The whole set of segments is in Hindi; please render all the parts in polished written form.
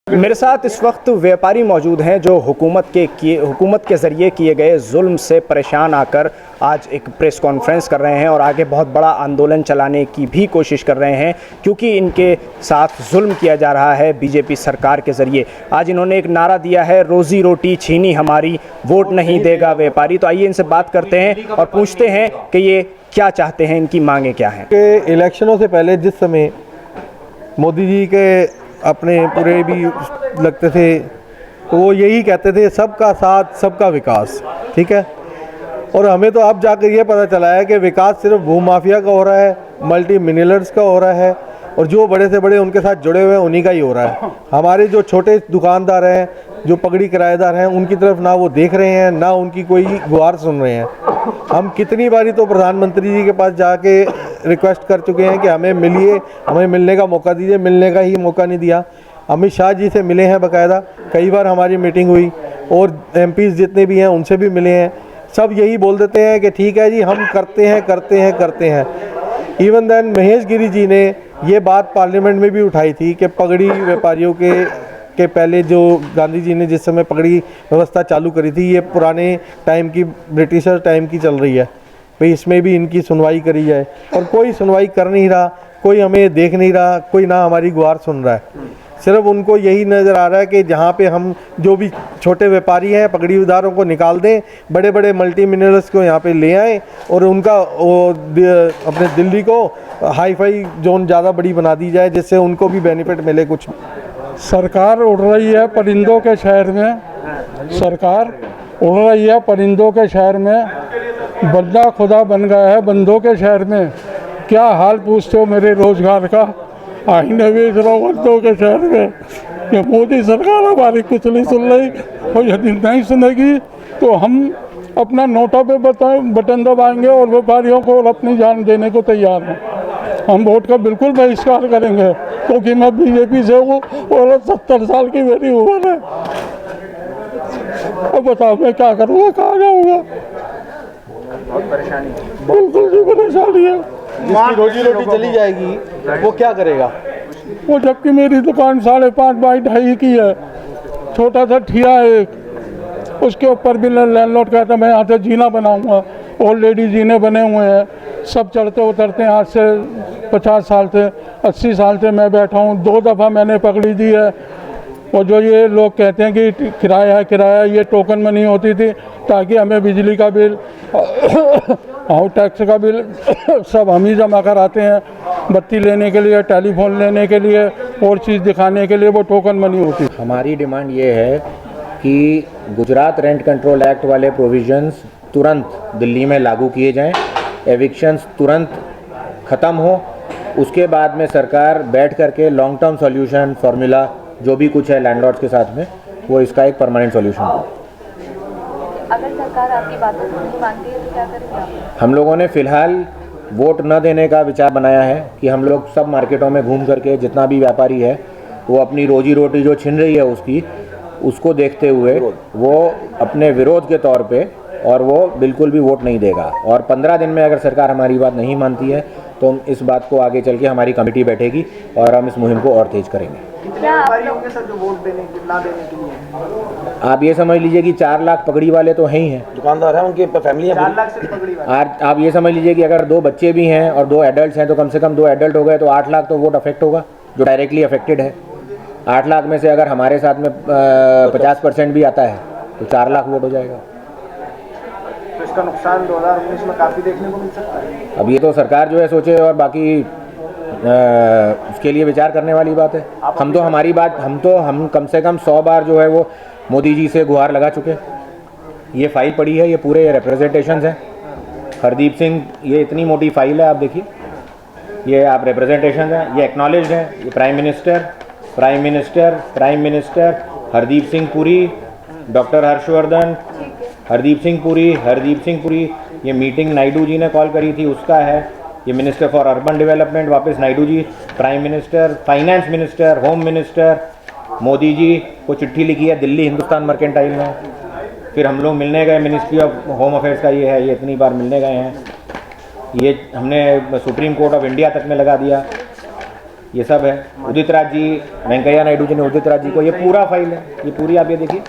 मेरे साथ इस वक्त व्यापारी मौजूद हैं जो हुकूमत के ज़रिए किए गए जुल्म से परेशान आकर आज एक प्रेस कॉन्फ्रेंस कर रहे हैं और आगे बहुत बड़ा आंदोलन चलाने की भी कोशिश कर रहे हैं, क्योंकि इनके साथ जुल्म किया जा रहा है बीजेपी सरकार के ज़रिए। आज इन्होंने एक नारा दिया है, रोज़ी रोटी छीनी हमारी, वोट नहीं देगा व्यापारी। तो आइए इनसे बात करते हैं और पूछते हैं कि ये क्या चाहते हैं, इनकी मांगें क्या हैं। इलेक्शनों से पहले जिस समय मोदी जी के अपने पूरे भी लगते थे तो वो यही कहते थे, सबका साथ सबका विकास। ठीक है, और हमें तो अब जाकर ये पता चला है कि विकास सिर्फ भूमाफिया का हो रहा है, मल्टी मिनरल्स का हो रहा है, और जो बड़े से बड़े उनके साथ जुड़े हुए हैं उन्हीं का ही हो रहा है। हमारे जो छोटे दुकानदार हैं, जो पगड़ी किराएदार हैं, उनकी तरफ ना वो देख रहे हैं, ना उनकी कोई गुहार सुन रहे हैं। हम कितनी बारी तो प्रधानमंत्री जी के पास जाके रिक्वेस्ट कर चुके हैं कि हमें मिलिए, हमें मिलने का मौका दीजिए, मिलने का ही मौका नहीं दिया। अमित शाह जी से मिले हैं बाकायदा, कई बार हमारी मीटिंग हुई, और एमपीज़ जितने भी हैं उनसे भी मिले हैं। सब यही बोल देते हैं कि ठीक है जी, हम करते हैं। इवन देन महेश गिरी जी ने ये बात पार्लियामेंट में भी उठाई थी कि पगड़ी व्यापारियों के पहले जो गांधी जी ने जिस समय पगड़ी व्यवस्था चालू करी थी, ये पुराने टाइम की, ब्रिटिशर टाइम की चल रही है भाई, इसमें भी इनकी सुनवाई करी जाए। और कोई सुनवाई कर नहीं रहा, कोई हमें देख नहीं रहा, कोई ना हमारी गुहार सुन रहा है। सिर्फ उनको यही नज़र आ रहा है कि जहाँ पे हम जो भी छोटे व्यापारी हैं, पगड़ीदारों को निकाल दें, बड़े बड़े मल्टी मिनरल्स को यहाँ पे ले आएँ और उनका अपने दिल्ली को हाई फाई जोन ज़्यादा बड़ी बना दी जाए, जिससे उनको भी बेनिफिट मिले कुछ। सरकार उड़ रही है परिंदों के शहर में, सरकार उड़ रही है परिंदों के शहर में, बंदा खुदा बन गया है बंदों के शहर में। क्या हाल पूछते हो मेरे रोजगार का, आईने बेच रहा हूँ बंदों के शहर में। कि मोदी सरकार हमारी कुछ नहीं सुन रही, और यदि नहीं सुनेगी तो हम अपना नोटों पे बटन दबाएंगे और व्यापारियों को अपनी जान देने को तैयार हैं। हम वोट का बिल्कुल बहिष्कार करेंगे, क्योंकि मैं बीजेपी से हूँ और 70 साल की मेरी उम्र है। अब बताओ मैं क्या करूँगा, कहाँ जाऊँगा? बहुत परेशानी, बिल्कुल जी परेशानी है। जिसकी रोजी रोटी चली जाएगी वो क्या करेगा? वो जबकि मेरी दुकान 5.5 बाई 2.5 की है, छोटा सा ठिया है एक, उसके ऊपर भी लैंडलॉर्ड कहता है मैं यहाँ से जीना बनाऊँगा। ऑलरेडी जीने बने हुए हैं, सब चढ़ते उतरते हैं। आज से 50 साल से 80 साल से मैं बैठा हूँ, 2 दफ़ा मैंने पकड़ी दी है। और जो ये लोग कहते हैं कि किराया, ये टोकन मनी होती थी ताकि हमें बिजली का बिल और टैक्स का बिल सब हम ही जमा कराते हैं। बत्ती लेने के लिए, टेलीफोन लेने के लिए और चीज़ दिखाने के लिए वो टोकन मनी होती। हमारी डिमांड ये है कि गुजरात रेंट कंट्रोल एक्ट वाले प्रोविजंस तुरंत दिल्ली में लागू किए जाएं, एविक्शंस तुरंत ख़त्म हो। उसके बाद में सरकार बैठ करके लॉन्ग टर्म सॉल्यूशन फार्मूला जो भी कुछ है लैंडलॉर्ड्स के साथ में, वो इसका एक परमानेंट सॉल्यूशन हो। अगर सरकार आपकी बातों को नहीं मानती है तो क्या करेंगे आप? हम लोगों ने फ़िलहाल वोट न देने का विचार बनाया है कि हम लोग सब मार्केटों में घूम करके जितना भी व्यापारी है वो अपनी रोजी रोटी जो छिन रही है उसको देखते हुए वो अपने विरोध के तौर पे, और वो बिल्कुल भी वोट नहीं देगा। और 15 दिन में अगर सरकार हमारी बात नहीं मानती है तो हम इस बात को आगे चल के हमारी कमेटी बैठेगी और हम इस मुहिम को और तेज करेंगे। कितने व्यापारी होंगे सर जो वोट ना देने के लिए? आप ये समझ लीजिए कि 4 लाख पगड़ी वाले तो हैं ही हैं, दुकानदार हैं, उनकी फैमिली 4 लाख सिर्फ पगड़ी वाले। आप ये समझ लीजिए कि अगर 2 बच्चे भी हैं और 2 एडल्ट हैं तो कम से कम 2 एडल्ट हो गए तो 8 लाख तो वोट अफेक्ट होगा, जो डायरेक्टली अफेक्टेड है। 8 लाख में से अगर हमारे साथ में 50% भी आता है तो 4 लाख वोट हो जाएगा। तो इसका नुकसान 2019 में काफ़ी देखने को मिल सकता है। अब ये तो सरकार जो है सोचे, और बाकी उसके लिए विचार करने वाली बात है। हम तो हमारी बात, हम कम से कम 100 बार जो है वो मोदी जी से गुहार लगा चुके। ये फाइल पड़ी है, ये पूरे रिप्रेजेंटेशंस हैं। हरदीप सिंह, ये इतनी मोटी फाइल है, आप देखिए, ये आप रिप्रेजेंटेशन हैं, ये एक्नॉलेज्ड है। ये prime minister Hardeep Singh Puri, doctor Harshvardhan, Hardeep Singh Puri. ये मीटिंग नायडू जी ने कॉल करी थी, उसका है। ये मिनिस्टर फॉर अर्बन डेवलपमेंट वापस Naidu ji, prime minister, finance minister, home minister, Modi ji को चिट्ठी लिखी है दिल्ली हिंदुस्तान मर्केंटाइल में। फिर हम लोग मिलने गए, मिनिस्ट्री ऑफ होम अफेयर्स का ये है, ये इतनी बार मिलने गए हैं। ये हमने सुप्रीम कोर्ट ऑफ इंडिया तक में लगा दिया। ये सब है। उदित राज जी, वेंकैया नायडू जी ने उदित राज जी को, ये पूरा फाइल है, ये पूरी आप ये देखिए,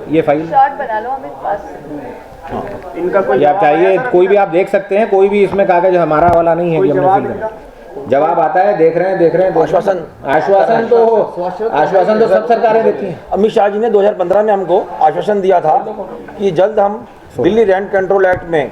ये फाइल शॉर्ट बना लो अमित पास। इनका कोई ये आप चाहिए कोई भी आप देख सकते हैं, कोई भी इसमें कागज हमारा वाला नहीं है कि हमने फिल करना। जवाब आता है, देख रहे हैं। आश्वासन तो सब सरकारें देती हैं। अमित शाह जी ने 2015 में हमको आश्वासन दिया था कि जल्द हम दिल्ली रेंट कंट्रोल एक्ट में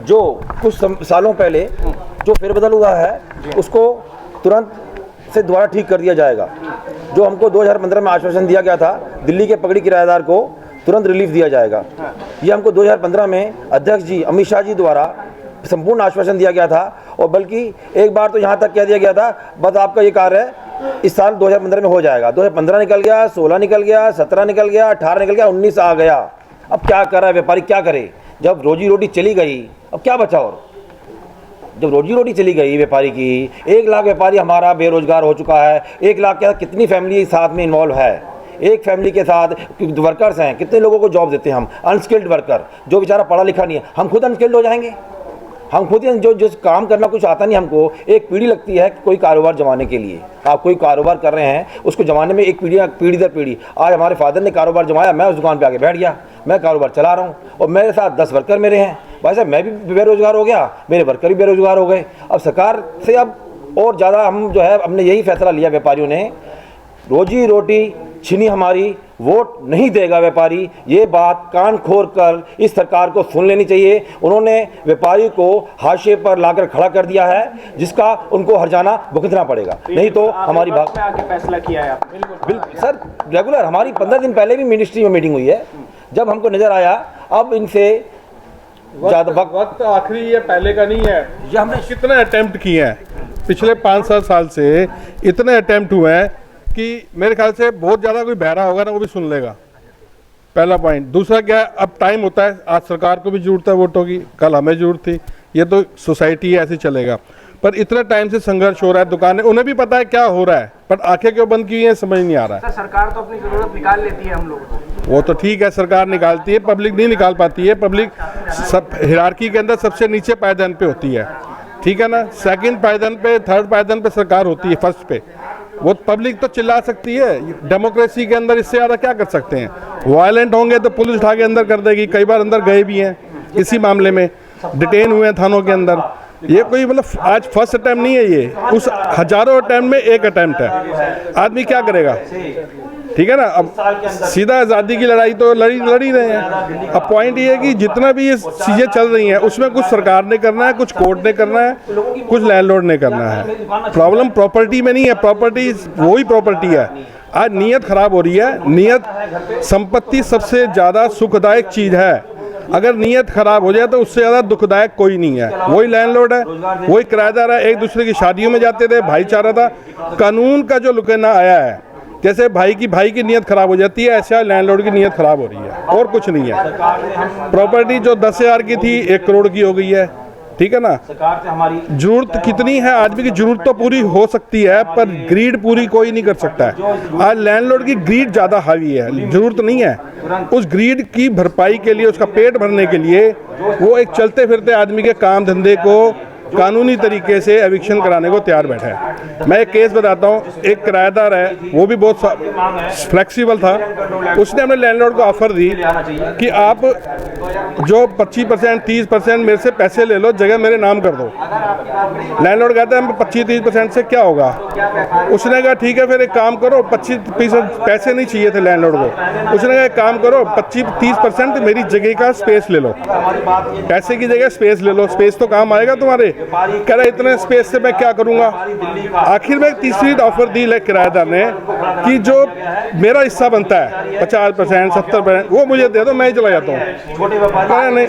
जो कुछ सालों पहले जो फेरबदल हुआ है उसको तुरंत से दोबारा ठीक कर दिया जाएगा। जो हमको 2015 में आश्वासन दिया गया था, दिल्ली के पगड़ी किराएदार को तुरंत रिलीफ दिया जाएगा, ये हमको 2015 में अध्यक्ष जी अमित शाह जी द्वारा संपूर्ण आश्वासन दिया गया था। और बल्कि एक बार तो यहाँ तक कह दिया गया था, बस आपका ये कार्य इस साल 2015 में हो जाएगा। 2015 निकल गया, 16 निकल गया, 17 निकल गया, 18 निकल गया, 19 आ गया। अब क्या कर रहा है व्यापारी, क्या करे? जब रोजी रोटी चली गई, अब क्या बचा? और जब रोजी रोटी चली गई व्यापारी की, 1 लाख व्यापारी हमारा बेरोजगार हो चुका है। 1 लाख के साथ कितनी फैमिली साथ में इन्वॉल्व है? एक फैमिली के साथ वर्कर्स हैं, कितने लोगों को जॉब देते हैं हम? अनस्किल्ड वर्कर, जो बेचारा पढ़ा लिखा नहीं है, हम खुद अनस्किल्ड हो जाएंगे। हम खुद जो जिस काम करना कुछ आता नहीं हमको, एक पीढ़ी लगती है कोई कारोबार जमाने के लिए। आप कोई कारोबार कर रहे हैं, उसको जमाने में एक पीढ़ी दर पीढ़ी। आज हमारे फादर ने कारोबार जमाया, मैं उस दुकान पे आके बैठ गया, मैं कारोबार चला रहा हूँ और मेरे साथ 10 वर्कर मेरे हैं। भाई साहब, मैं भी बेरोजगार हो गया, मेरे वर्कर भी बेरोजगार हो गए। अब सरकार से अब और ज़्यादा हम जो है, हमने यही फैसला लिया व्यापारियों ने, रोजी रोटी छीनी हमारी, वोट नहीं देगा व्यापारी। ये बात कान खोल कर इस सरकार को सुन लेनी चाहिए। उन्होंने व्यापारी को हाशिए पर लाकर खड़ा कर दिया है, जिसका उनको हर्जाना भुगतना पड़ेगा, नहीं तो हमारी बात में आके फैसला किया है आपने? बिल्कुल सर, रेगुलर हमारी 15 दिन पहले भी मिनिस्ट्री में मीटिंग हुई है। जब हमको नजर आया अब इनसे ज़्यादा वक्त आखिरी ये पहले का नहीं है। ये हमने कितने अटेम्प्ट किए हैं पिछले 5-7 साल से, इतने अटेम्प्ट हुए हैं कि मेरे ख्याल से बहुत ज़्यादा कोई बहरा होगा ना वो भी सुन लेगा। पहला पॉइंट। दूसरा क्या है, अब टाइम होता है, आज सरकार को भी जरूरत है वोटों की, कल हमें जरूरत थी, ये तो सोसाइटी है, ऐसे चलेगा। पर इतना टाइम से संघर्ष हो रहा है, दुकानें, उन्हें भी पता है क्या हो रहा है, पर आंखें क्यों बंद की हैं समझ नहीं आ रहा है। सरकार तो अपनी जरूरत निकाल लेती है हम लोगों को। वो तो ठीक है, सरकार निकालती है, पब्लिक नहीं निकाल पाती है। पब्लिक सब हिरार्की के अंदर सबसे नीचे पायदान पे होती है, ठीक है ना। सेकंड पायदान पे, थर्ड पायदान पे सरकार होती है, फर्स्ट पे वो पब्लिक तो चिल्ला सकती है। डेमोक्रेसी के अंदर इससे ज़्यादा क्या कर सकते हैं? वायलेंट होंगे तो पुलिस उठा के अंदर कर देगी। कई बार अंदर गए भी हैं, इसी मामले में डिटेन हुए हैं थानों के अंदर। ये कोई मतलब आज फर्स्ट अटैम्प्ट नहीं है, ये उस हजारों अटैम्प्ट में एक अटैम्प्ट है। आदमी क्या करेगा? ठीक है ना। अब सीधा आज़ादी की लड़ाई तो लड़ी रहे हैं। अब पॉइंट ये है कि जितना भी ये चीज़ें चल रही हैं उसमें कुछ सरकार ने करना है, कुछ कोर्ट ने करना है, कुछ लैंडलॉर्ड ने करना है। प्रॉब्लम प्रॉपर्टी में नहीं है, प्रॉपर्टी वही प्रॉपर्टी है। आज नीयत खराब हो रही है। नीयत, संपत्ति सबसे ज़्यादा सुखदायक चीज़ है। अगर नीयत खराब हो जाए तो उससे ज़्यादा दुखदायक कोई नहीं है। वही लैंडलॉर्ड है, वही किराएदार है। एक दूसरे की शादियों में जाते थे, भाईचारा था। कानून का जो लुकेना आया है, जैसे भाई की नीयत खराब हो जाती है, ऐसे लैंडलॉर्ड की नीयत खराब हो रही है, और कुछ नहीं है। प्रॉपर्टी जो 10,000 की थी 1 करोड़ की हो गई है, ठीक है ना। जरूरत कितनी है? आदमी की जरूरत तो पूरी हो सकती है, पर ग्रीड पूरी कोई नहीं कर सकता है। आज लैंडलॉर्ड की ग्रीड ज़्यादा हावी है, जरूरत नहीं है। उस ग्रीड की भरपाई के लिए, उसका पेट भरने के लिए वो एक चलते फिरते आदमी के काम धंधे को कानूनी तरीके से एविक्शन कराने को तैयार बैठा है। मैं एक केस बताता हूँ। एक किराएदार है, वो भी बहुत फ्लेक्सिबल था। उसने अपने लैंडलॉर्ड को ऑफर दी कि आप जो 25% 30% मेरे से पैसे ले लो, जगह मेरे नाम कर दो। लैंडलॉर्ड कहता है 25-30% से क्या होगा? उसने कहा ठीक है, फिर एक काम करो, 25% पैसे नहीं चाहिए थे लैंडलॉर्ड को। उसने कहा एक काम करो, 25-30% मेरी जगह का स्पेस ले लो। पैसे की जगह स्पेस ले लो, स्पेस तो काम आएगा तुम्हारे। कह रहा इतने स्पेस से मैं क्या करूंगा? आखिर में तीसरी ऑफर दी किराएदार ने कि जो मेरा हिस्सा बनता है 50% 70%, वो मुझे दे दो, मैं ही चला जाता हूँ। नहीं,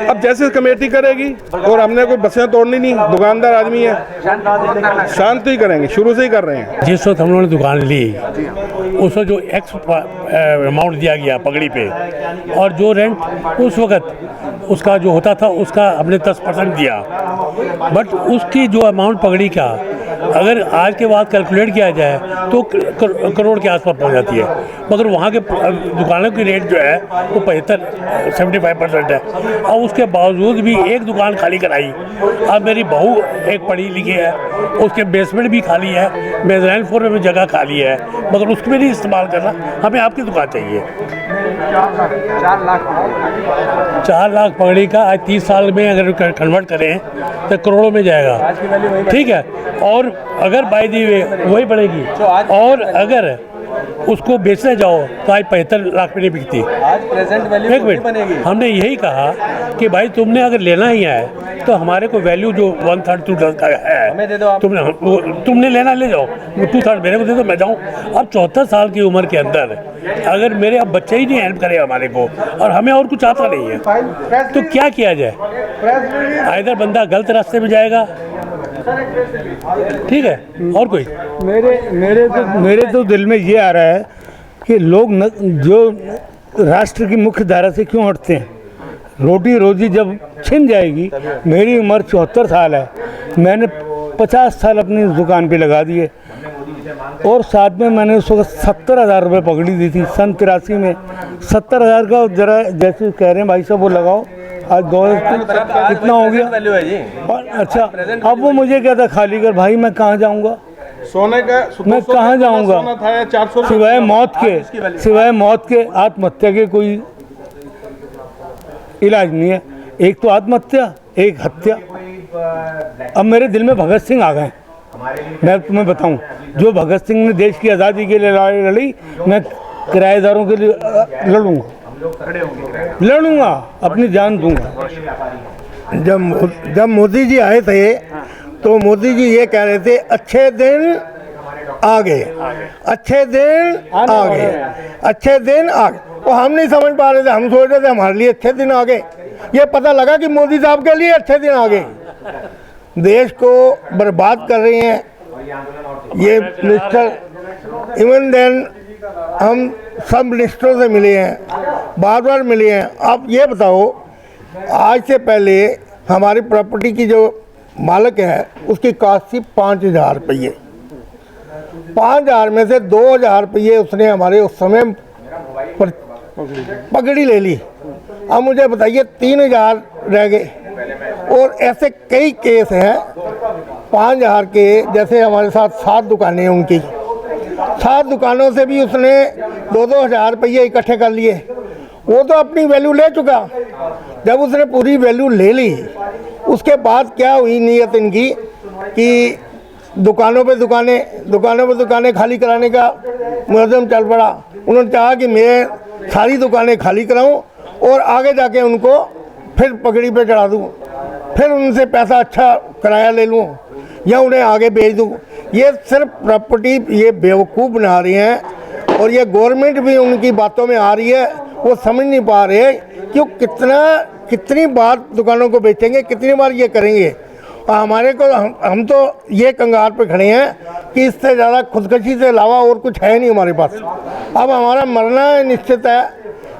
अब जैसे कमेटी करेगी, और हमने कोई बसें तोड़नी नहीं, दुकानदार आदमी है, शांत ही करेंगे, शुरू से ही कर रहे हैं। जिस वक्त हम लोगों ने दुकान ली, उस वक्त जो एक्स अमाउंट दिया गया पगड़ी पे, और जो रेंट उस वक्त उसका जो होता था उसका हमने 10% दिया। बट उसकी जो अमाउंट पगड़ी का अगर आज के बाद कैलकुलेट किया जाए तो करोड़ के आसपास पहुंच जाती है, मगर वहाँ के दुकानों की रेट जो है वो 75% है। और उसके बावजूद भी एक दुकान खाली कराई। अब मेरी बहू एक पढ़ी लिखी है, उसके बेसमेंट भी खाली है, मेजराइन फ्लोर में भी जगह खाली है, मगर उसमें नहीं इस्तेमाल करना। हमें आपकी दुकान चाहिए। 4 लाख पगड़ी का आज 30 साल में अगर कन्वर्ट करें तो करोड़ों में जाएगा, ठीक है। और अगर बाई दी वे वही बढ़ेगी, और अगर उसको बेचने जाओ तो आज 75 लाख में नहीं बिकती। आज प्रेजेंट वैल्यू एक मिनट, हमने यही कहा कि भाई तुमने अगर लेना ही है तो हमारे को वैल्यू जो 1/3 2/3 का है हमें दे दो आप। तुमने लेना ले जाओ, 2/3 मेरे को दे दो, मैं जाऊँ। अब 74 साल की उम्र के अंदर अगर मेरे अब बच्चे ही नहीं हेल्प करे हमारे को और हमें और कुछ आता नहीं है तो क्या किया जाए? इधर बंदा गलत रास्ते में जाएगा, ठीक है। और कोई मेरे तो दिल में ये आ रहा है कि लोग जो राष्ट्र की मुख्य धारा से क्यों हटते हैं। रोटी रोजी जब छिन जाएगी, मेरी उम्र 74 साल है, मैंने 50 साल अपनी दुकान पे लगा दिए और साथ में मैंने उस वक्त 70,000 रुपये पकड़ी दी थी सन 83 में। 70,000 का जरा जैसे कह रहे हैं भाई साहब वो लगाओ, आज दौर कितना हो गया वैल्यू है जी। और अच्छा अब वो मुझे कहता खाली कर, भाई मैं कहाँ जाऊँगा, सोने का मैं कहाँ जाऊँगा? सोना था या 400 सिवाय मौत के आत्महत्या के कोई इलाज नहीं है। एक तो आत्महत्या, एक हत्या। अब मेरे दिल में भगत सिंह आ गए। मैं तुम्हें बताऊं, जो भगत सिंह ने देश की आज़ादी के लिए लड़ाई लड़ी, मैं किराएदारों के लिए लड़ूंगा, अपनी जान दूंगा। जब मोदी जी आए थे तो मोदी जी ये कह रहे थे अच्छे दिन आ गए, अच्छे दिन आ गए, अच्छे दिन आ गए। तो हम नहीं समझ पा रहे थे, हम सोच रहे थे हमारे लिए अच्छे दिन आ गए। ये पता लगा कि मोदी साहब के लिए अच्छे दिन आ गए। देश को बर्बाद कर रहे हैं ये मिनिस्टर। इवन देन हम सब मिनिस्टरों से मिले हैं, बार बार मिले हैं। आप ये बताओ, आज से पहले हमारी प्रॉपर्टी की जो मालिक है उसकी कास्ट थी 5,000 रुपये। 5,000 में से 2,000 रुपये उसने हमारे उस समय पर पगड़ी ले ली। अब मुझे बताइए 3,000 रह गए। और ऐसे कई केस हैं 5,000 के। जैसे हमारे साथ 7 दुकानें हैं, उनकी 7 दुकानों से भी उसने 2-2 हज़ार रुपये इकट्ठे कर लिए। वो तो अपनी वैल्यू ले चुका। जब उसने पूरी वैल्यू ले ली, उसके बाद क्या हुई नीयत इनकी कि दुकानों पे दुकानें खाली कराने का मुकदमा चल पड़ा। उन्होंने चाहा कि मैं सारी दुकानें खाली कराऊं और आगे जाके उनको फिर पगड़ी पे चढ़ा दूं, फिर उनसे पैसा अच्छा किराया ले लूं या उन्हें आगे भेज दूं। ये सिर्फ प्रॉपर्टी ये बेवकूफ़ बना रही हैं और ये गवर्नमेंट भी उनकी बातों में आ रही है। वो समझ नहीं पा रहे कि वो कितनी बार दुकानों को बेचेंगे, कितनी बार ये करेंगे। और हमारे को हम तो ये कंगाल पे खड़े हैं कि इससे ज़्यादा खुदकशी से अलावा और कुछ है नहीं हमारे पास। अब हमारा मरना निश्चित है,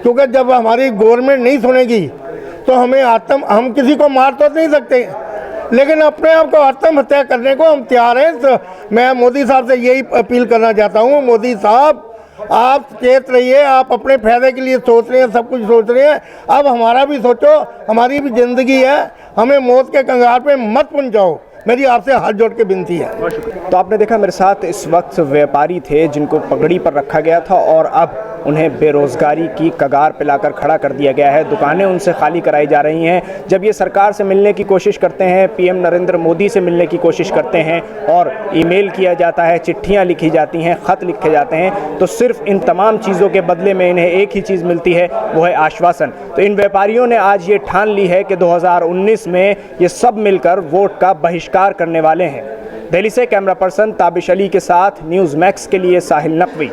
क्योंकि जब हमारी गवर्नमेंट नहीं सुनेगी तो हम किसी को मार तो नहीं सकते, लेकिन अपने आप को आत्महत्या करने को हम तैयार हैं। तो मैं मोदी साहब से यही अपील करना चाहता हूँ, मोदी साहब आप चेत रहिए। आप अपने फायदे के लिए सोच रहे हैं, सब कुछ सोच रहे हैं। अब हमारा भी सोचो, हमारी भी ज़िंदगी है, हमें मौत के कंगाल पे मत पहुंचाओ। मेरी आपसे हाथ जोड़ के विनती है। तो आपने देखा मेरे साथ इस वक्त व्यापारी थे जिनको पगड़ी पर रखा गया था और अब उन्हें बेरोज़गारी की कगार पे लाकर खड़ा कर दिया गया है। दुकानें उनसे खाली कराई जा रही हैं। जब ये सरकार से मिलने की कोशिश करते हैं, पीएम नरेंद्र मोदी से मिलने की कोशिश करते हैं और ईमेल किया जाता है, चिट्ठियां लिखी जाती हैं, ख़त लिखे जाते हैं, तो सिर्फ इन तमाम चीज़ों के बदले में इन्हें एक ही चीज़ मिलती है, वो है आश्वासन। तो इन व्यापारियों ने आज ये ठान ली है कि 2019 में ये सब मिलकर वोट का बहिष्कार करने वाले हैं। दिल्ली से कैमरा पर्सन ताबिश अली के साथ न्यूज़ मैक्स के लिए साहिल नकवी।